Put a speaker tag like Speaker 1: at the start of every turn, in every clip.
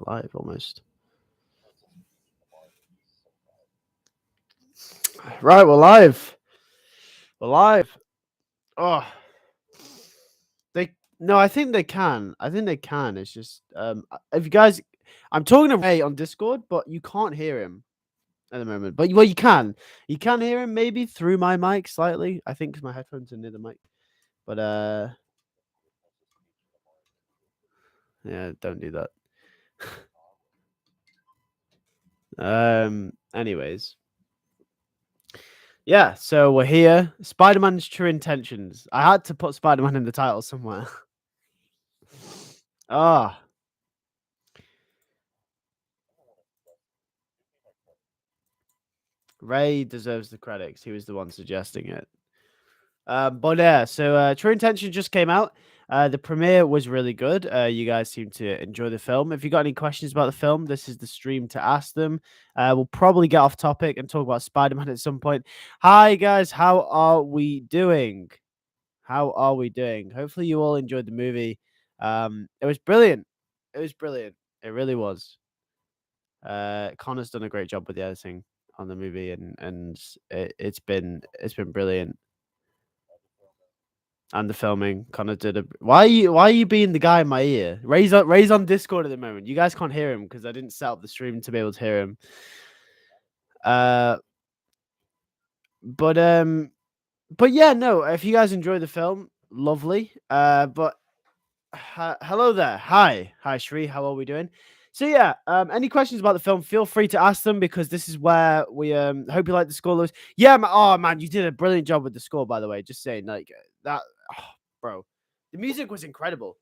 Speaker 1: live almost. Right, we're live. We're live. Oh, I think they can. I think they can. It's just if you guys, I'm talking to Ray on Discord, but you can't hear him at the moment. But well, you can. You can hear him maybe through my mic slightly. I think 'cause my headphones are near the mic. But yeah, don't do that. Anyways. Yeah, so we're here. Spider-Man's True Intentions. I had to put Spider-Man in the title somewhere. Ah. Ray deserves the credit 'cause he was the one suggesting it. But yeah, so True Intention just came out. The premiere was really good. You guys seem to enjoy the film. If you got any questions about the film, this is the stream to ask them. We'll probably get off topic and talk about Spider-Man at some point. Hi guys, how are we doing? How are we doing? Hopefully you all enjoyed the movie. It was brilliant. It was brilliant. It really was. Connor's done a great job with the editing on the movie, and it's been brilliant. And the filming, Connor did a. Why are you being the guy in my ear? Ray's on Discord at the moment. You guys can't hear him because I didn't set up the stream to be able to hear him. But yeah, no. If you guys enjoy the film, lovely. But hello there. Hi, Shri. How are we doing? So yeah, any questions about the film? Feel free to ask them because this is where we hope you like the score, Lewis. Yeah, oh man, you did a brilliant job with the score, by the way. Just saying, like that, oh, bro. The music was incredible.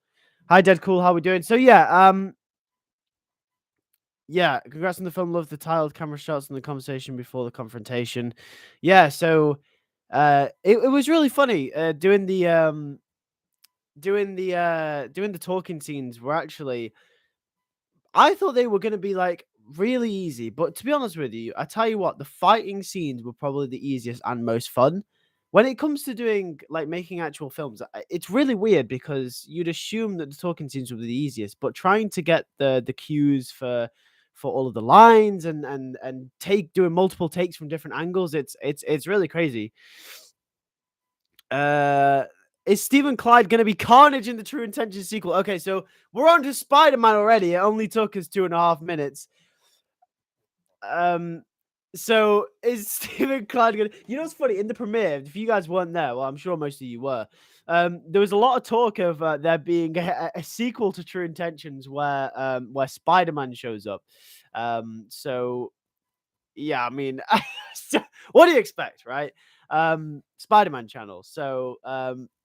Speaker 1: Hi, Deadcool. How we doing? So yeah, congrats on the film. Love the tiled camera shots and the conversation before the confrontation. Yeah, so it was really funny doing the talking scenes were actually, I thought they were going to be like really easy, but to be honest with you, I tell you what, the fighting scenes were probably the easiest and most fun. When it comes to doing like making actual films, it's really weird because you'd assume that the talking scenes would be the easiest, but trying to get the cues for all of the lines and doing multiple takes from different angles, it's really crazy. Is Stephen Clyde going to be Carnage in the True Intentions sequel? Okay, so we're on to Spider-Man already. It only took us 2.5 minutes. So is Stephen Clyde going to... You know what's funny? In the premiere, if you guys weren't there, well, I'm sure most of you were, there was a lot of talk of there being a sequel to True Intentions where Spider-Man shows up. So, yeah, I mean, what do you expect, right? Spider-Man channel. So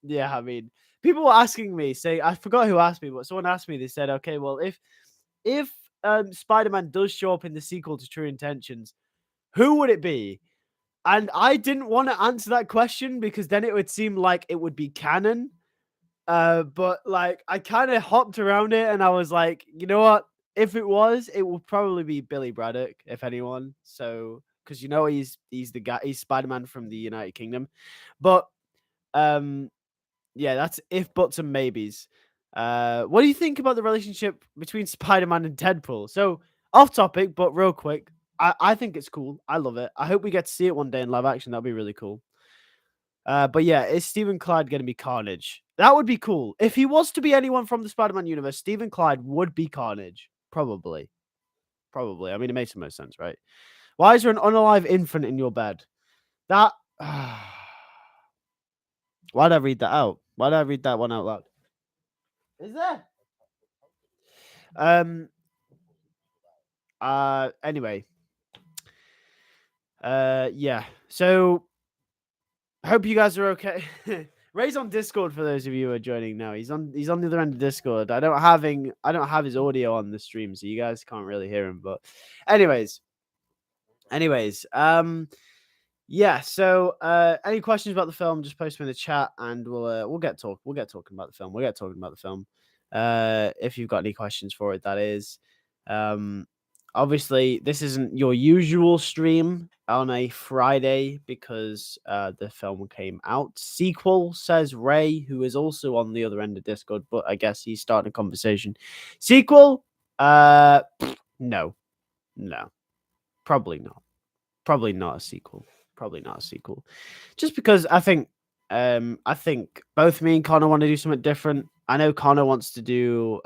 Speaker 1: yeah, I mean, people were asking me, I forgot who asked me, but someone asked me, they said, okay, well, if Spider-Man does show up in the sequel to True Intentions, who would it be? And I didn't want to answer that question because then it would seem like it would be canon. But like I kind of hopped around it and I was like, you know what? If it was, it would probably be Billy Braddock, if anyone. So because you know he's the guy, he's Spider-Man from the United Kingdom. But yeah, that's if buts and maybes. What do you think about the relationship between Spider-Man and Deadpool? So off topic, but real quick, I think it's cool. I love it. I hope we get to see it one day in live action. That'd be really cool. But yeah, is Stephen Clyde going to be Carnage? That would be cool. If he was to be anyone from the Spider-Man universe, Stephen Clyde would be Carnage. Probably. I mean, it makes the most sense, right? Why is there an unalive infant in your bed? That... Why'd I read that out? Why did I read that one out loud? Is there? Anyway. Yeah. So I hope you guys are okay. Ray's on Discord for those of you who are joining now. He's on the other end of Discord. I don't have his audio on the stream, so you guys can't really hear him. But anyways. Yeah, so any questions about the film, just post them in the chat and we'll get talking about the film. If you've got any questions for it, that is. Obviously, this isn't your usual stream on a Friday because the film came out. Sequel, says Ray, who is also on the other end of Discord, but I guess he's starting a conversation. Sequel, No, no, probably not. Probably not a sequel. Probably not a sequel. Just because I think both me and Connor want to do something different. I know Connor wants to do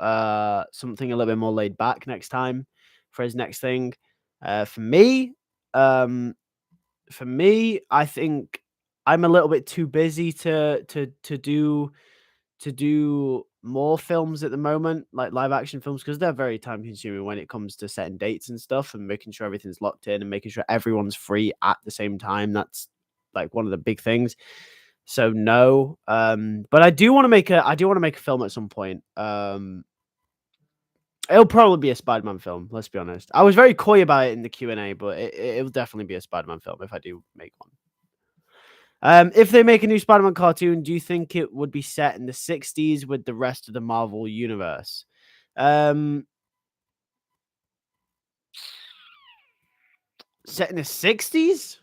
Speaker 1: something a little bit more laid back next time for his next thing. For me, um I think I'm a little bit too busy to do more films at the moment, like live action films, because they're very time consuming when it comes to setting dates and stuff and making sure everything's locked in and making sure everyone's free at the same time. That's like one of the big things. So no, but I do want to make a film at some point. It'll probably be a Spider-Man film. Let's be honest. I was very coy about it in the Q&A, but it'll definitely be a Spider-Man film if I do make one. If they make a new Spider-Man cartoon, do you think it would be set in the 60s with the rest of the Marvel universe? Set in the 60s?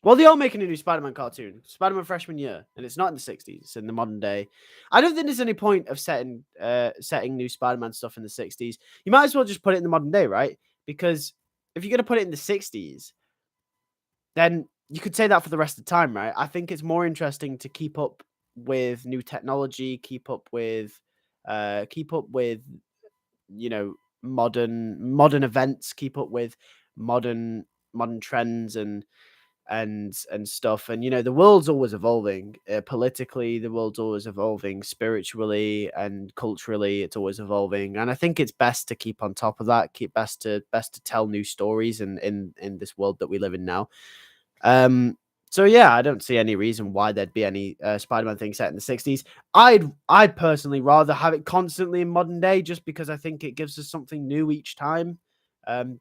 Speaker 1: Well, they are making a new Spider-Man cartoon, Spider-Man freshman year, and it's not in the 60s, it's in the modern day. I don't think there's any point of setting new Spider-Man stuff in the 60s. You might as well just put it in the modern day, right? Because if you're going to put it in the 60s, then you could say that for the rest of the time, right? I think it's more interesting to keep up with new technology, keep up with you know modern events, keep up with modern trends and stuff. And the world's always evolving. Politically, the world's always evolving. Spiritually and culturally, it's always evolving. And I think it's best to keep on top of that. Keep best to tell new stories in this world that we live in now. So yeah, I don't see any reason why there'd be any Spider-Man thing set in the 60s. I'd personally rather have it constantly in modern day, just because I think it gives us something new each time.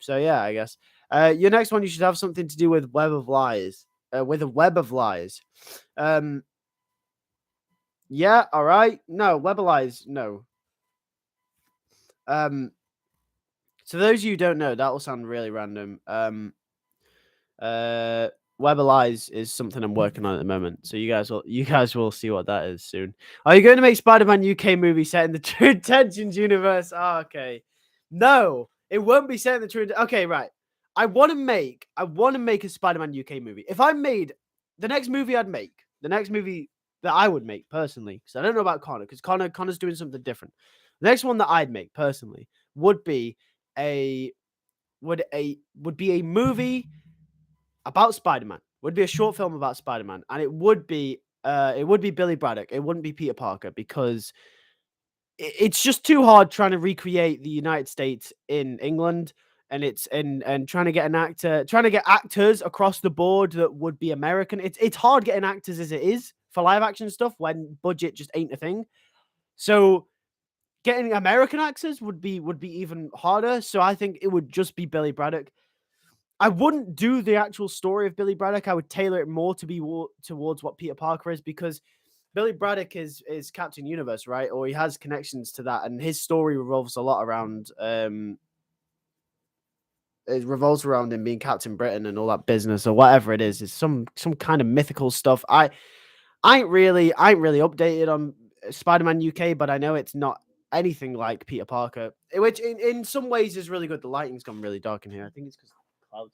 Speaker 1: So yeah, I guess. Your next one, you should have something to do with Web of Lies. With a Web of Lies. Yeah, all right. No, Web of Lies, no. So those of you who don't know, that will sound really random. Web of Lies is something I'm working on at the moment, so you guys will see what that is soon. Are you going to make Spider-Man UK movie set in the True Intentions universe? Oh, okay. No, it won't be set in the True. Okay, right. I want to make a Spider-Man UK movie. If I made the next movie the next movie that I would make personally, because I don't know about Connor, because Connor's doing something different. The next one that I'd make personally would be a movie about Spider-Man. Would be a short film about Spider-Man, and it would be Billy Braddock. It wouldn't be Peter Parker, because it's just too hard trying to recreate the United States in England, and trying to get actors across the board that would be American. It's hard getting actors as it is for live action stuff when budget just ain't a thing. So getting American actors would be even harder. So I think it would just be Billy Braddock. I wouldn't do the actual story of Billy Braddock. I would tailor it more to be towards what Peter Parker is, because Billy Braddock is Captain Universe, right? Or he has connections to that, and his story revolves a lot around it revolves around him being Captain Britain and all that business, or whatever it is. It's some kind of mythical stuff. I ain't really updated on Spider-Man UK, but I know it's not anything like Peter Parker, which in some ways is really good. The lighting's gone really dark in here. I think it's because clouds.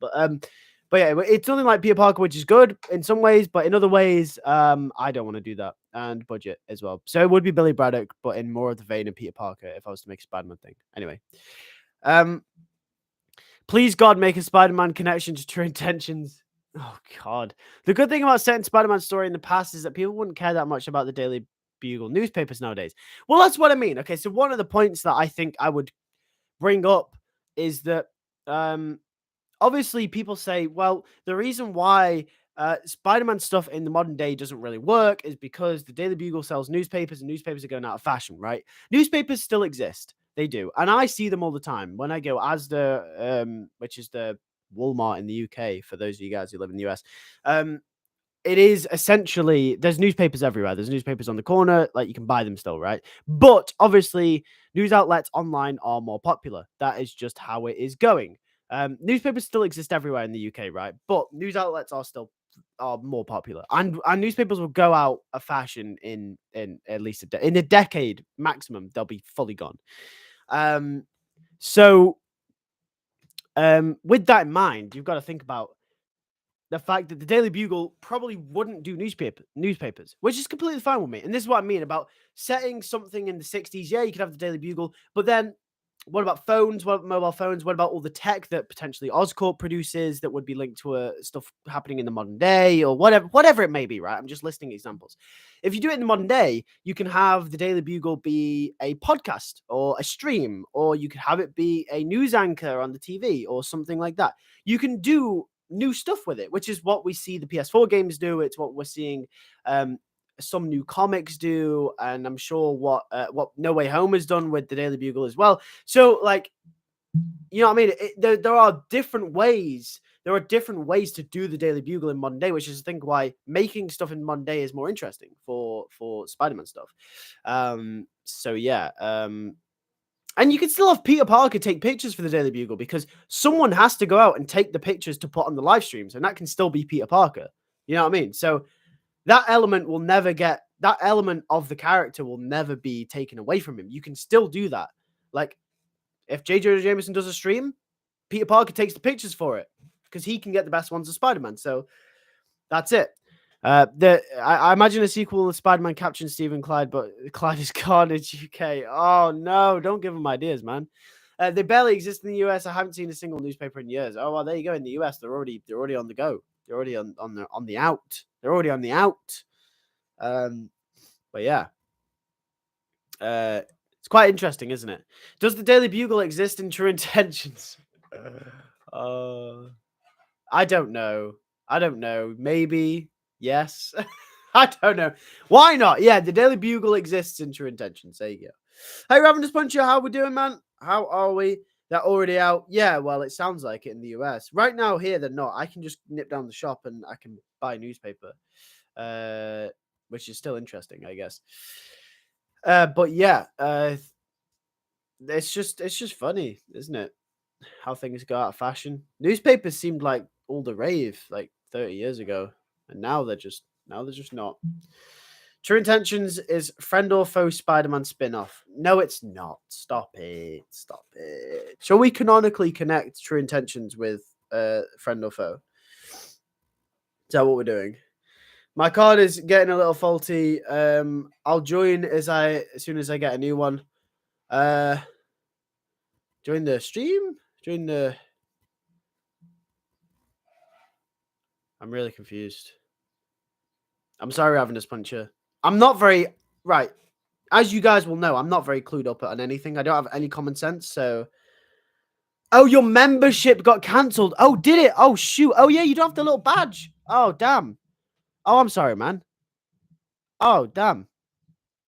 Speaker 1: But yeah, it's something like Peter Parker, which is good in some ways, but in other ways, I don't want to do that, and budget as well. So it would be Billy Braddock, but in more of the vein of Peter Parker if I was to make a Spider-Man thing. Anyway, please God, make a Spider-Man connection to True Intentions. Oh God, the good thing about setting Spider-Man story in the past is that people wouldn't care that much about the Daily Bugle newspapers nowadays. Well, that's what I mean. Okay, so one of the points that I think I would bring up is that obviously people say, well, the reason why Spider-Man stuff in the modern day doesn't really work is because the Daily Bugle sells newspapers, and newspapers are going out of fashion, right? Newspapers still exist. They do. And I see them all the time when I go Asda, which is the Walmart in the UK, for those of you guys who live in the US. It is essentially, there's newspapers everywhere. There's newspapers on the corner, like you can buy them still, right? But obviously, news outlets online are more popular. That is just how it is going. Newspapers still exist everywhere in the UK, right? But news outlets are more popular, and newspapers will go out of fashion in at least in a decade maximum. They'll be fully gone. So, with that in mind, you've got to think about the fact that the Daily Bugle probably wouldn't do newspapers, which is completely fine with me. And this is what I mean about setting something in the 60s. Yeah, you could have the Daily Bugle, but then what about phones? What about mobile phones? What about all the tech that potentially Oscorp produces that would be linked to stuff happening in the modern day or whatever it may be, right? I'm just listing examples. If you do it in the modern day, you can have the Daily Bugle be a podcast or a stream, or you could have it be a news anchor on the TV or something like that. You can do new stuff with it, which is what we see the PS4 games do. It's what we're seeing some new comics do, and I'm sure what No Way Home has done with the Daily Bugle as well. So, like, you know what I mean? There are different ways. There are different ways to do the Daily Bugle in modern day, which is I think why making stuff in modern day is more interesting for Spider-Man stuff. So yeah. And you can still have Peter Parker take pictures for the Daily Bugle because someone has to go out and take the pictures to put on the live streams, and that can still be Peter Parker. You know what I mean? So that element that element of the character will never be taken away from him. You can still do that. Like, if J. Jonah Jameson does a stream, Peter Parker takes the pictures for it because he can get the best ones of Spider-Man. So that's it. I imagine a sequel of Spider-Man capturing Stephen Clyde, but Clyde is Carnage UK. Oh no, don't give them ideas, man. They barely exist in the US. I haven't seen a single newspaper in years. Oh well, there you go. In the US, they're already on the go. They're already on the out. They're already on the out. But yeah, it's quite interesting, isn't it? Does the Daily Bugle exist in True Intentions? I don't know. Maybe yes. I don't know. Why not? Yeah, the Daily Bugle exists in True Intentions. There you go. Hey, Ravenous Puncher, how we doing, man? How are we? They're already out. Yeah, well, it sounds like it in the US. Right now, here they're not. I can just nip down the shop and I can buy a newspaper, which is still interesting, I guess. But yeah, it's just funny, isn't it? How things go out of fashion. Newspapers seemed like all the rave like 30 years ago, and now they're just not. True Intentions is friend or foe Spider-Man spin-off. No, it's not. Stop it. Shall we canonically connect True Intentions with friend or foe? Is that what we're doing? My card is getting a little faulty. I'll join as soon as I get a new one. Join the stream? I'm really confused. I'm sorry, Ravenous Puncher. I'm not very right. As you guys will know, I'm not very clued up on anything. I don't have any common sense, so. Oh, your membership got cancelled. Oh, did it? Oh, shoot. Oh, yeah, you don't have the little badge. Oh, damn. Oh, I'm sorry, man. Oh, damn.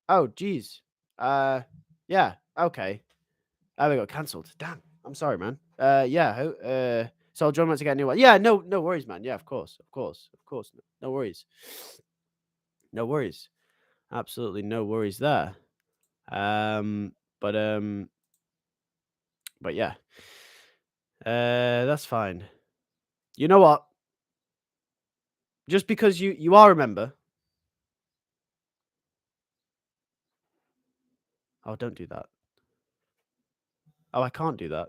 Speaker 1: Oh, geez. Yeah, okay. Oh, we got cancelled. Damn. I'm sorry, man. Yeah. So I'll join once to get a new one. Yeah, no worries, man. Yeah, of course. No worries. No worries. Absolutely no worries there. But yeah. That's fine. You know what? Just because you are a member. Oh, don't do that. Oh, I can't do that.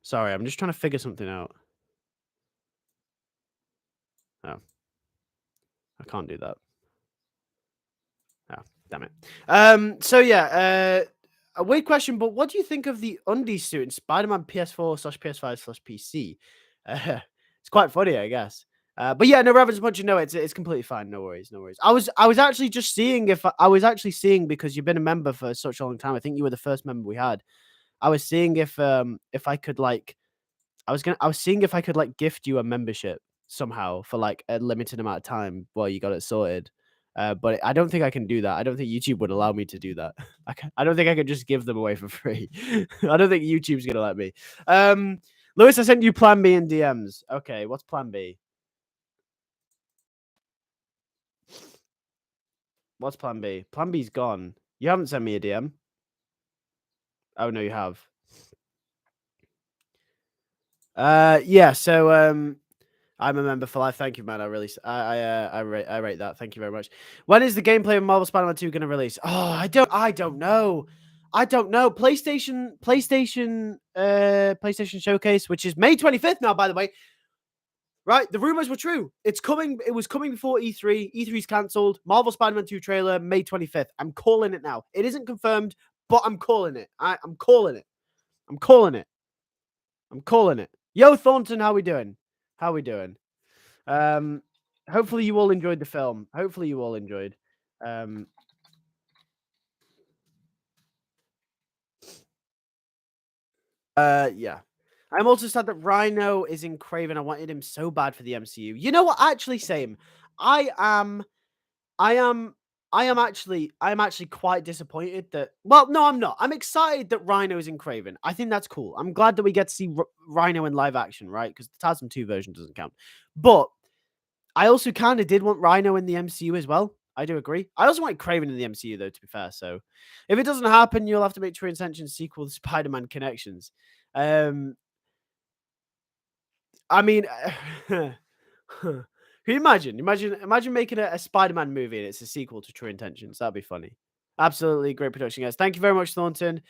Speaker 1: Sorry, I'm just trying to figure something out. Oh. I can't do that. Oh, damn it. So yeah, a weird question, but what do you think of the undies suit in Spider-Man PS4/PS5/PC? It's quite funny, I guess. But yeah, no, Raven's Punch, no, it's completely fine. No worries. I was actually just seeing because you've been a member for such a long time. I think you were the first member we had. I was seeing if I could like I was seeing if I could like gift you a membership somehow for like a limited amount of time while you got it sorted. But I don't think I can do that. I don't think YouTube would allow me to do that. I don't think I could just give them away for free. I don't think YouTube's gonna let me. Lewis, I sent you Plan B in DMs. Okay, what's Plan B? What's Plan B? Plan B's gone. You haven't sent me a DM. Oh no, you have. Yeah. So I'm a member for life. Thank you, man. I rate that. Thank you very much. When is the gameplay of Marvel Spider-Man 2 going to release? Oh, I don't know. I don't know. PlayStation Showcase, which is May 25th now, by the way. Right, the rumors were true. It's coming. It was coming before E3. E3's cancelled. Marvel Spider-Man 2 trailer, May 25th. I'm calling it now. It isn't confirmed, but I'm calling it. I'm calling it. I'm calling it. I'm calling it. Yo, Thornton, how we doing? How we doing? Um, hopefully you all enjoyed the film. Hopefully you all enjoyed. Um, yeah. I'm also sad that Rhino is in Craven. I wanted him so bad for the MCU. You know what? Actually, same. I am, I am, I am actually quite disappointed that. Well, no, I'm not. I'm excited that Rhino is in Craven. I think that's cool. I'm glad that we get to see Rhino in live action, right? Because the TASM 2 version doesn't count. But I also kind of did want Rhino in the MCU as well. I do agree. I also want Craven in the MCU, though, to be fair. So if it doesn't happen, you'll have to make True Intentions sequel to Spider-Man Connections. Um, I mean, can you imagine? Imagine making a Spider-Man movie and it's a sequel to True Intentions. That'd be funny. Absolutely great production, guys. Thank you very much, Thornton.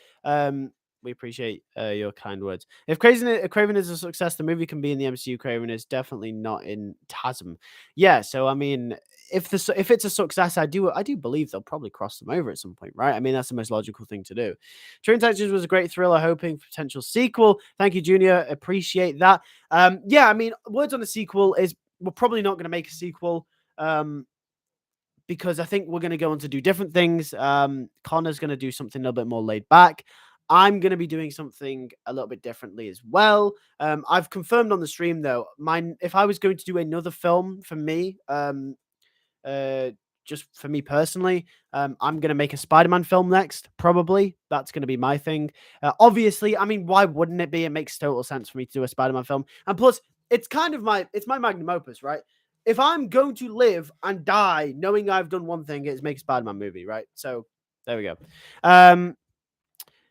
Speaker 1: We appreciate your kind words. If Craven is a success, the movie can be in the MCU. Craven is definitely not in TASM. Yeah, so I mean, if it's a success, I do believe they'll probably cross them over at some point, right? I mean, that's the most logical thing to do. True Intentions was a great thriller, hoping for potential sequel. Thank you, Junior. Appreciate that. Yeah, I mean, words on the sequel is we're probably not going to make a sequel. Because I think we're going to go on to do different things. Connor's going to do something a little bit more laid back. I'm going to be doing something a little bit differently as well. I've confirmed on the stream though, mine if I was going to do another film for me, uh, just for me personally, I'm going to make a Spider-Man film next. Probably that's going to be my thing. Obviously, I mean, why wouldn't it be? It makes total sense for me to do a Spider-Man film, and plus, it's kind of my magnum opus, right? If I'm going to live and die knowing I've done one thing, it's make a Spider-Man movie, right? So there we go.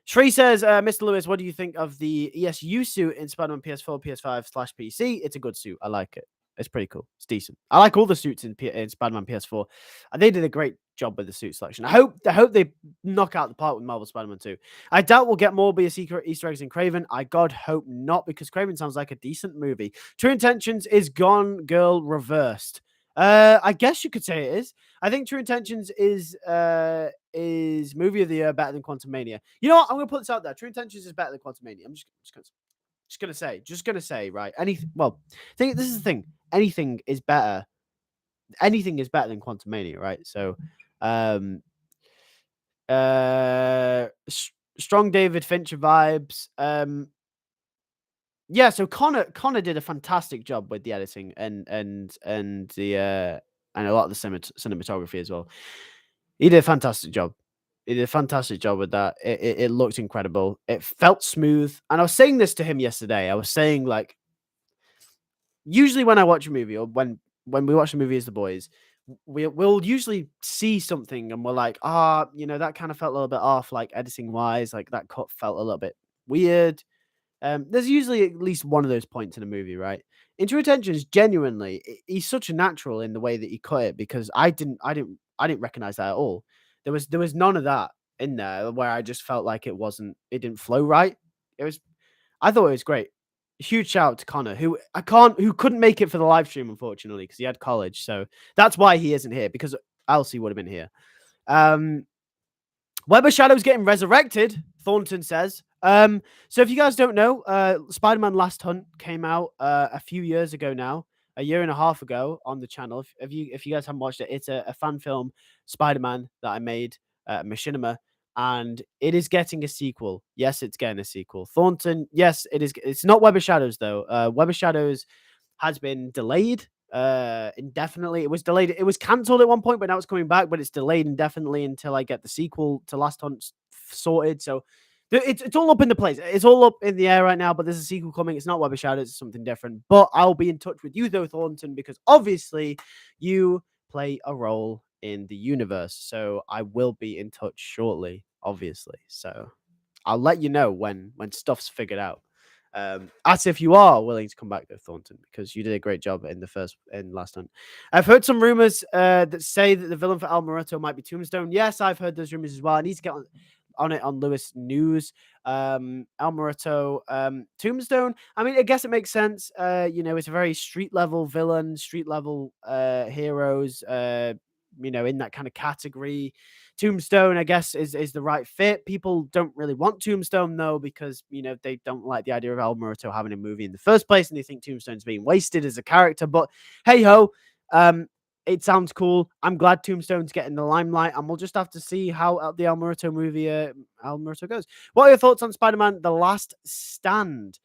Speaker 1: Shree says, Mr. Lewis, what do you think of the ESU suit in Spider-Man PS4, PS5/PC? It's a good suit. I like it. It's pretty cool. It's decent. I like all the suits in Spider-Man PS4. They did a great job with the suit selection. I hope they knock out the park with Marvel Spider-Man 2. I doubt we'll get more be a secret Easter eggs in Craven. I God hope not, because Craven sounds like a decent movie. True Intentions is Gone Girl reversed. I guess you could say it is. I think True Intentions is movie of the year better than Quantum Mania. You know what? I'm gonna put this out there. True Intentions is better than Quantum Mania. I'm just gonna say, right? This is the thing. Anything is better. Anything is better than Quantum Mania, right? So, um, strong David Fincher vibes. Yeah, so Connor did a fantastic job with the editing and the and a lot of the cinematography as well. He did a fantastic job. He did a fantastic job with that. It looked incredible. It felt smooth. And I was saying this to him yesterday. I was saying, like, usually when I watch a movie or when we watch a movie as the boys, we'll usually see something and we're like, that kind of felt a little bit off, like editing wise, like that cut felt a little bit weird. There's usually at least one of those points in a movie, right? In True Intentions, genuinely, he's such a natural in the way that he cut it, because I didn't recognize that at all. There was none of that in there where I just felt like it didn't flow right. I thought it was great. Huge shout out to Connor, who couldn't make it for the live stream, unfortunately, because he had college. So that's why he isn't here, because Elsie would have been here. Web of Shadows getting resurrected, Thornton says. So if you guys don't know, Spider-Man Last Hunt came out a few years ago now, a year and a half ago on the channel. If you guys haven't watched it, it's a fan film, Spider-Man, that I made, Machinima, and it is getting a sequel. Yes, it's getting a sequel. Thornton, yes, it is. It's not Web of Shadows though. Web of Shadows has been delayed indefinitely. It was delayed. It was cancelled at one point, but now it's coming back. But it's delayed indefinitely until I get the sequel to Last Hunt sorted. So it's all up in the place. It's all up in the air right now. But there's a sequel coming. It's not Web of Shadows. It's something different. But I'll be in touch with you though, Thornton, because obviously you play a role in the universe. So I will be in touch shortly. Obviously. So I'll let you know when stuff's figured out. As if you are willing to come back though, Thornton, because you did a great job in Last Hunt. I've heard some rumors that say that the villain for Amaretto might be Tombstone. Yes, I've heard those rumors as well. I need to get on it on Lewis News. Amaretto, Tombstone. I mean, I guess it makes sense. It's a very street level villain, street level heroes. In that kind of category. Tombstone, I guess, is the right fit. People don't really want Tombstone though, because they don't like the idea of Amaretto having a movie in the first place, and they think Tombstone's being wasted as a character. But hey ho, it sounds cool. I'm glad Tombstone's getting the limelight, and we'll just have to see how the Amaretto movie Amaretto goes. What are your thoughts on Spider-Man: The Last Stand?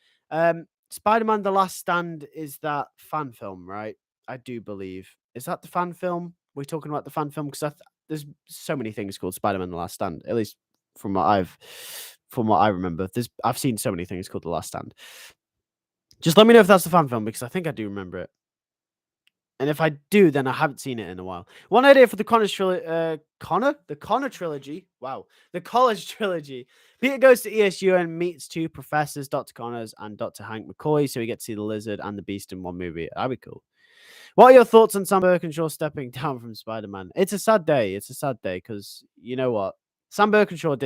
Speaker 1: Spider-Man: The Last Stand is that fan film, right? I do believe. Is that the fan film? We're talking about the fan film because there's so many things called Spider-Man: The Last Stand. At least from what I remember, I've seen so many things called The Last Stand. Just let me know if that's the fan film because I think I do remember it. And if I do, then I haven't seen it in a while. One idea for the Connor trilogy. Wow, the college trilogy. Peter goes to ESU and meets two professors, Dr. Connors and Dr. Hank McCoy, so we get to see the Lizard and the Beast in one movie. That'd be cool. What are your thoughts on Sam Birkinshaw stepping down from Spider-Man? It's a sad day. It's a sad day because you know what? Sam Birkinshaw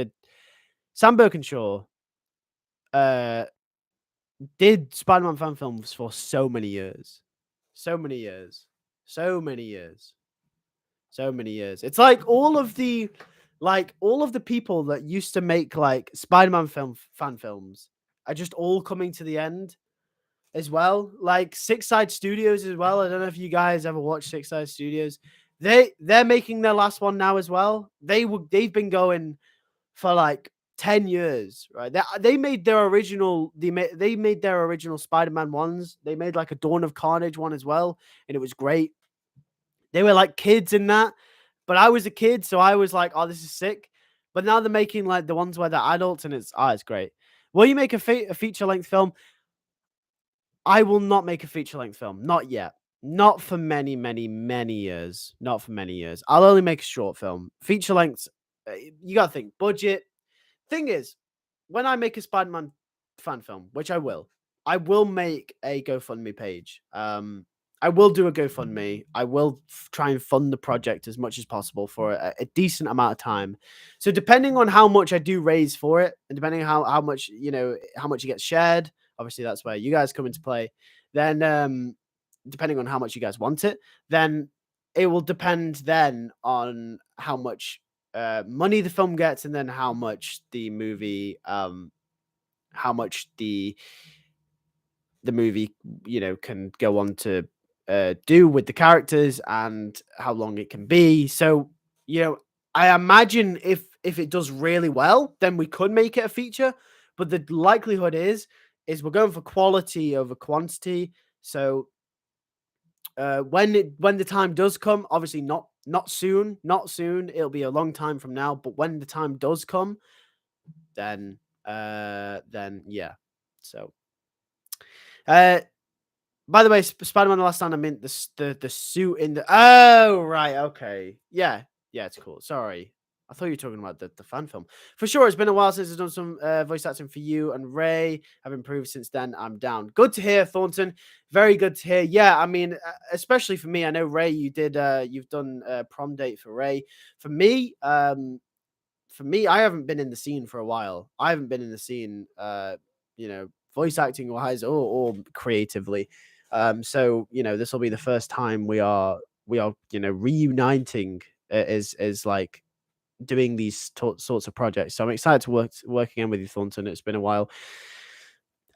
Speaker 1: did Spider-Man fan films for so many years. So many years. So many years. So many years. It's like all of the people that used to make like Spider-Man fan films are just all coming to the end as well. Like Six Side Studios as well. I don't know if you guys ever watched Six Side Studios. They're making their last one now as well. They've been going for like 10 years, right? They made their original they made their original Spider-Man ones. They made like a Dawn of Carnage one as well, and it was great. They were like kids in that, but I was a kid, so I was like, "Oh, this is sick." But now they're making like the ones where they're adults, and it's great. Will you make a feature-length film? I will not make a feature-length film. Not yet. Not for many, many, many years. Not for many years. I'll only make a short film. Feature lengths, you gotta think budget. Thing is, when I make a Spider-Man fan film, which I will make a GoFundMe page. I will do a GoFundMe. I will try and fund the project as much as possible for a decent amount of time. So depending on how much I do raise for it, and depending on how much how much it gets shared, obviously that's where you guys come into play. Then depending on how much you guys want it, then it will depend then on how much money the film gets, and then how much the movie, how much the movie, can go on to do with the characters and how long it can be. So, I imagine if it does really well, then we could make it a feature. But the likelihood is we're going for quality over quantity. So when the time does come, obviously not soon, it'll be a long time from now, but when the time does come, then yeah. So by the way, Spider-Man: The Last Stand, I meant the suit in the oh right, okay, yeah, it's cool. Sorry, I thought you were talking about the fan film. For sure, it's been a while since I've done some voice acting for you and Ray. I've improved since then. I'm down. Good to hear, Thornton. Very good to hear. Yeah, I mean, especially for me. I know Ray, you've done prom date for Ray. For me, I haven't been in the scene for a while. I haven't been in the scene, voice acting wise or creatively. So this will be the first time we are reuniting as like doing these sorts of projects. So I'm excited to work again with you, Thornton. It's been a while.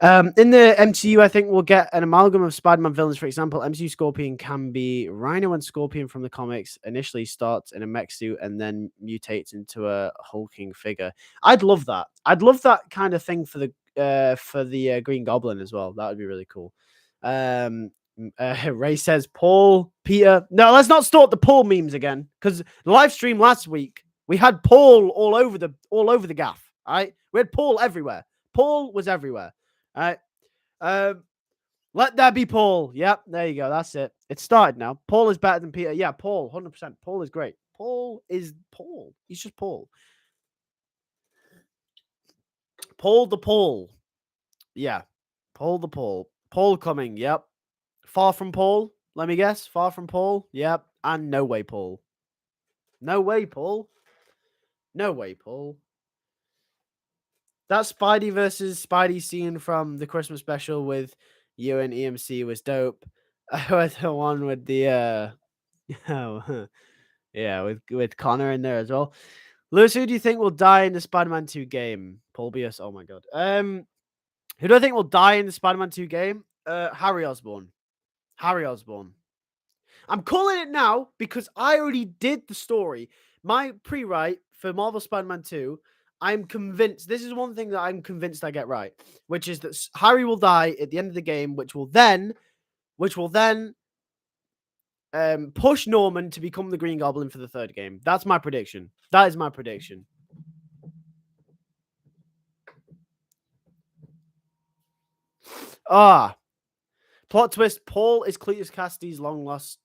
Speaker 1: In the MCU, I think we'll get an amalgam of Spider-Man villains. For example, MCU Scorpion can be Rhino and Scorpion from the comics. Initially starts in a mech suit and then mutates into a hulking figure. I'd love that. I'd love that kind of thing for the Green Goblin as well. That would be really cool. Ray says Paul, Peter. No, let's not start the Paul memes again, because the live stream last week we had Paul all over the gaff. All right, we had Paul everywhere. Paul was everywhere. All right. Let that be Paul. Yep, there you go. That's it. It started now. Paul is better than Peter. Yeah, Paul, 100%. Paul is great. Paul is Paul. He's just Paul. Paul the Paul. Yeah. Paul the Paul. Paul coming. Yep. Far from Paul. Let me guess. Far from Paul. Yep. And no way, Paul. No way, Paul. No way, Paul. That Spidey versus Spidey scene from the Christmas special with you and EMC was dope. The one with the oh, yeah, with Connor in there as well. Lewis, who do you think will die in the Spider-Man 2 game? Paul Bias. Oh my god. Who do I think will die in the Spider-Man 2 game? Harry Osborn. Harry Osborn. I'm calling it now because I already did the story. My pre-write for Marvel Spider-Man 2, I'm convinced, this is one thing that I'm convinced I get right, which is that Harry will die at the end of the game, which will then push Norman to become the Green Goblin for the third game. That's my prediction. That is my prediction. Plot twist, Paul is Cletus Cassidy's long lost.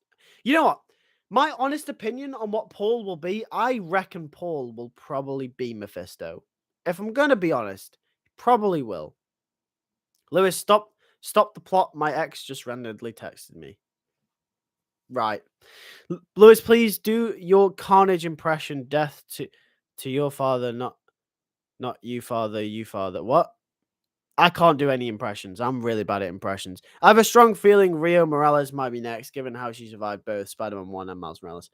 Speaker 1: You know what? My honest opinion on what Paul will be, I reckon Paul will probably be Mephisto. If I'm going to be honest, probably will. Lewis, stop the plot. My ex just randomly texted me. Right. Lewis, please do your Carnage impression. Death to your father, not you father, you father. What? I can't do any impressions. I'm really bad at impressions. I have a strong feeling Rio Morales might be next, given how she survived both Spider-Man 1 and Miles Morales.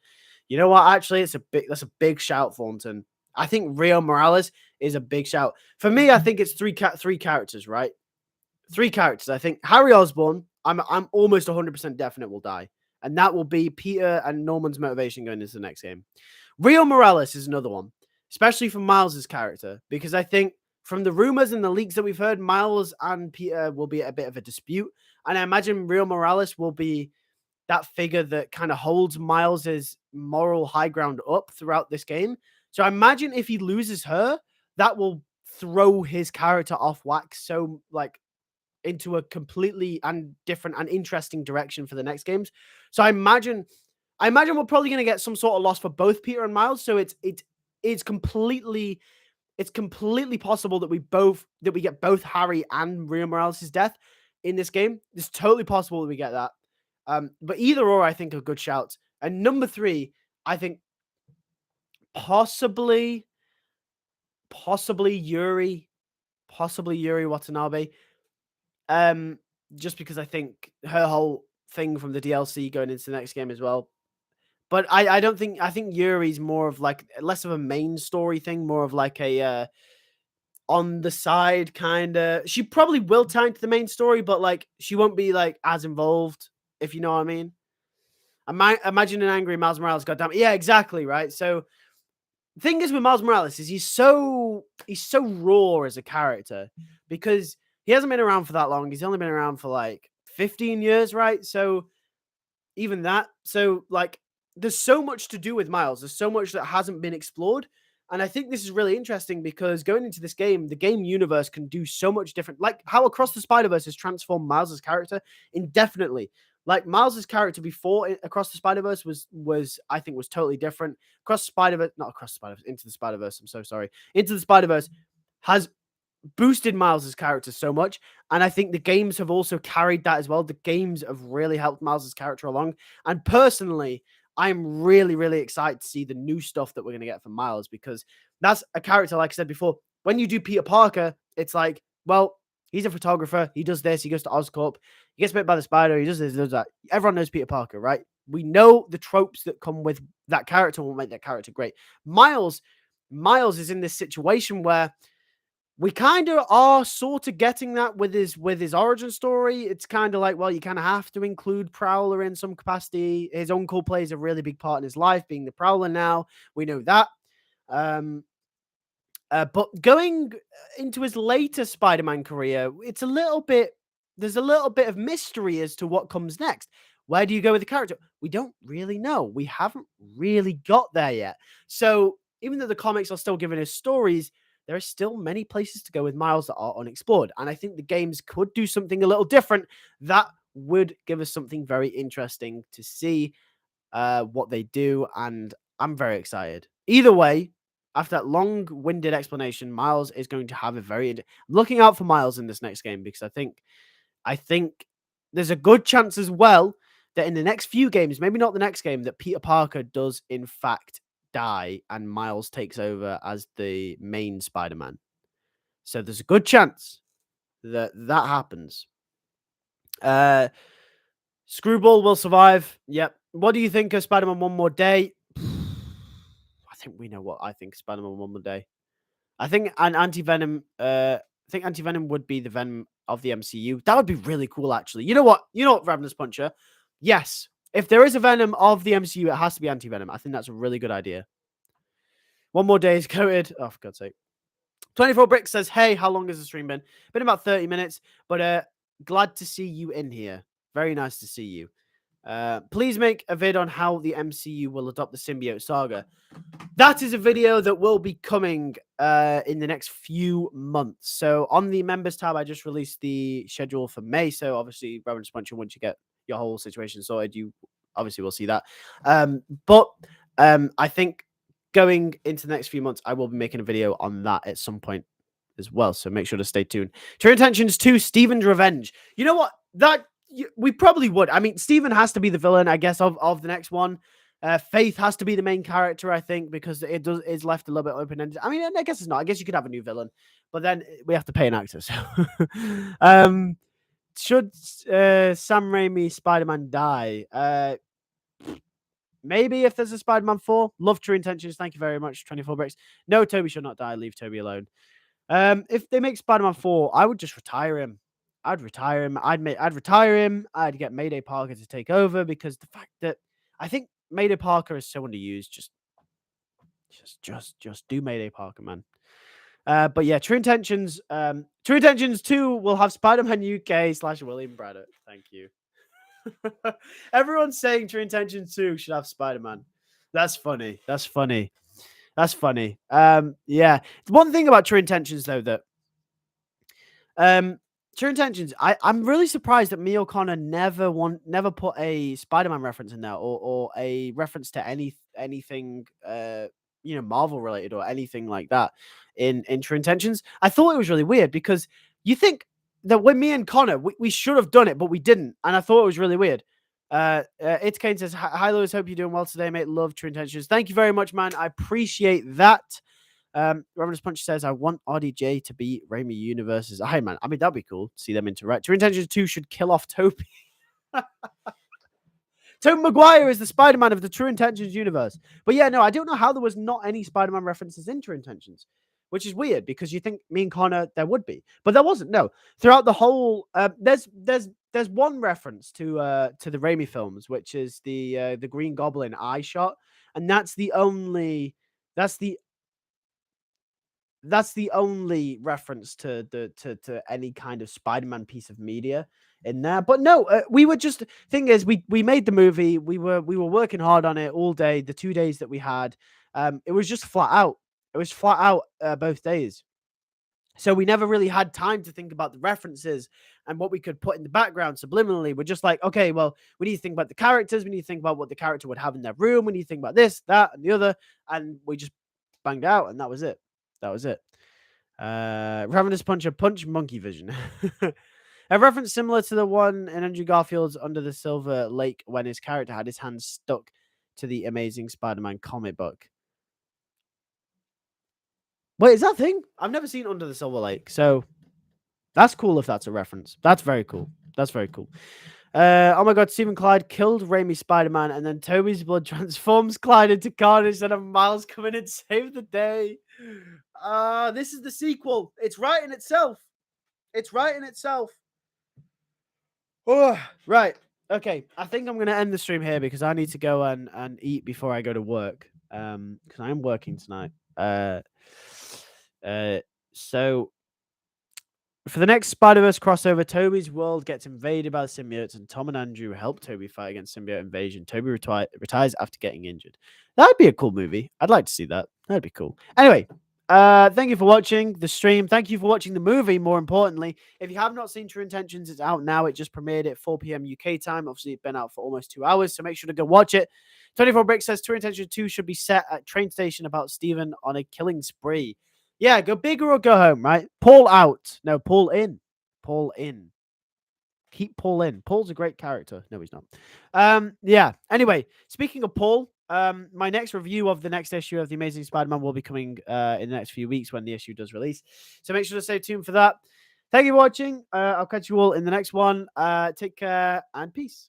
Speaker 1: You know what? Actually, that's a big shout, Thornton. I think Rio Morales is a big shout. For me, I think it's three characters, right? 3 characters. I think Harry Osborn, I'm almost 100% definite will die. And that will be Peter and Norman's motivation going into the next game. Rio Morales is another one, especially for Miles's character, because I think from the rumors and the leaks that we've heard, Miles and Peter will be a bit of a dispute. And I imagine Rio Morales will be that figure that kind of holds Miles's moral high ground up throughout this game. So I imagine if he loses her, that will throw his character off whack so like into a completely and different and interesting direction for the next games. So I imagine we're probably going to get some sort of loss for both Peter and Miles. So it's completely possible that we get both Harry and Rio Morales' death in this game. It's totally possible that we get that. But either or, I think, are good shouts. And number 3, I think possibly Yuri Watanabe. Just because I think her whole thing from the DLC going into the next game as well. But I think Yuri's more of like less of a main story thing, more of like a on the side kind of. She probably will tie into the main story, but like she won't be like as involved, if you know what I mean. Imagine an angry Miles Morales, goddamn. Yeah, exactly, right? So the thing is with Miles Morales is he's so raw as a character because he hasn't been around for that long. He's only been around for like 15 years, right? So even that. So like there's so much to do with Miles. There's so much that hasn't been explored. And I think this is really interesting because going into this game, the game universe can do so much different. Like how Across the Spider-Verse has transformed Miles' character indefinitely. Like Miles' character before Across the Spider-Verse was I think was totally different. Into the Spider-Verse. I'm so sorry. Into the Spider-Verse has boosted Miles' character so much. And I think the games have also carried that as well. The games have really helped Miles' character along. And personally, I'm really, really excited to see the new stuff that we're going to get from Miles because that's a character, like I said before, when you do Peter Parker, it's like, well, he's a photographer. He does this. He goes to Oscorp. He gets bit by the spider. He does this, he does that. Everyone knows Peter Parker, right? We know the tropes that come with that character will make that character great. Miles is in this situation where we kind of are sort of getting that with his origin story. It's kind of like, well, you kind of have to include Prowler in some capacity. His uncle plays a really big part in his life, being the Prowler now. We know that. But going into his later Spider-Man career, there's a little bit of mystery as to what comes next. Where do you go with the character? We don't really know. We haven't really got there yet. So even though the comics are still giving us stories, there are still many places to go with Miles that are unexplored. And I think the games could do something a little different that would give us something very interesting to see what they do. And I'm very excited. Either way, after that long-winded explanation, Miles is going to have a very... I'm looking out for Miles in this next game because I think I think there's a good chance as well that in the next few games, maybe not the next game, that Peter Parker does in fact die and Miles takes over as the main Spider-Man. So there's a good chance that that happens. Screwball will survive. Yep. What do you think of Spider-Man One More Day? I think we know what I think of Spider-Man One More Day. I think an anti-venom. I think anti-venom would be the Venom of the MCU. That would be really cool, actually. You know what? You know what, Ravenous Puncher? Yes. If there is a Venom of the MCU, it has to be anti-venom. I think that's a really good idea. One More Day is coated. Oh, for God's sake. 24 Bricks says, hey, how long has the stream been? Been about 30 minutes, but glad to see you in here. Very nice to see you. Please make a vid on how the MCU will adopt the symbiote saga. That is a video that will be coming in the next few months. So on the members tab, I just released the schedule for May. So obviously, Reverend Sponge, once you get your whole situation sorted, you obviously will see that. But I think going into the next few months, I will be making a video on that at some point as well. So make sure to stay tuned. True Intentions 2, Steven's Revenge. You know what? We probably would. I mean, Steven has to be the villain, I guess, of the next one. Faith has to be the main character, I think, because it's left a little bit open-ended. I mean, I guess it's not. I guess you could have a new villain, but then we have to pay an actor. So, should Sam Raimi Spider-Man die? Maybe if there's a Spider-Man 4. Love True Intentions. Thank you very much. 24 Bricks. No, Toby should not die. Leave Toby alone. If they make Spider-Man 4, I would just retire him. I'd retire him. I'd retire him. I'd get Mayday Parker to take over because the fact that I think Mayday Parker is so underused. Just do Mayday Parker, man. But yeah, True Intentions. True Intentions 2 will have SpiderMan UK / William Braddock. Thank you. Everyone's saying True Intentions 2 should have Spider-Man. That's funny. That's funny. That's funny. Yeah. One thing about True Intentions, though, that True Intentions, I'm really surprised that Mia O'Connor never put a Spider-Man reference in there or a reference to anything Marvel related or anything like that in True Intentions. I thought it was really weird because you think that when me and Connor, we should have done it, but we didn't. And I thought it was really weird. It's Kane says, hi, Lewis. Hope you're doing well today, mate. Love True Intentions. Thank you very much, man. I appreciate that. Ravenous Punch says, I want RDJ to be Raimi Universe's Iron Man. I mean, that'd be cool to see them interact. True Intentions 2 should kill off Toby. Tobey Maguire is the Spider-Man of the True Intentions universe. But yeah, no, I don't know how there was not any Spider-Man references in True Intentions, which is weird because you think me and Connor there would be, but there wasn't. No, throughout the whole, there's one reference to the Raimi films, which is the Green Goblin eye shot, and that's the only reference to any kind of Spider-Man piece of media in there. But no, we were just thing is we made the movie. We were working hard on it all day. The 2 days that we had, it was just flat out. It was flat out both days. So we never really had time to think about the references and what we could put in the background subliminally. We're just like, okay, well, we need to think about the characters. We need to think about what the character would have in their room. We need to think about this, that, and the other. And we just banged out, and that was it. That was it. Ravenous Puncher, Punch Monkey Vision. A reference similar to the one in Andrew Garfield's Under the Silver Lake when his character had his hands stuck to the Amazing Spider-Man comic book. Wait, is that a thing? I've never seen Under the Silver Lake, so that's cool if that's a reference. That's very cool. That's very cool. Oh my God, Stephen Clyde killed Raimi Spider-Man, and then Toby's blood transforms Clyde into Carnage, and Miles come in and save the day. This is the sequel. It's writing itself. It's writing itself. Oh, right. Okay, I think I'm going to end the stream here because I need to go and eat before I go to work. Because I am working tonight. So for the next Spider-Verse crossover, Toby's world gets invaded by the symbiotes, and Tom and Andrew help Toby fight against symbiote invasion. Toby retires after getting injured. That'd be a cool movie. I'd like to see that. That'd be cool. Anyway, thank you for watching the stream. Thank you for watching the movie, more importantly. If you have not seen True Intentions, it's out now. It just premiered at 4 p.m. UK time. Obviously, it's been out for almost 2 hours, so make sure to go watch it. 24 Brick says True Intentions 2 should be set at train station about Steven on a killing spree. Yeah, go big or go home, right? Pull out. No, pull in. Pull in. Keep Paul in. Paul's a great character. No, he's not. Yeah. Anyway, speaking of Paul, my next review of the next issue of The Amazing Spider-Man will be coming in the next few weeks when the issue does release. So make sure to stay tuned for that. Thank you for watching. I'll catch you all in the next one. Take care and peace.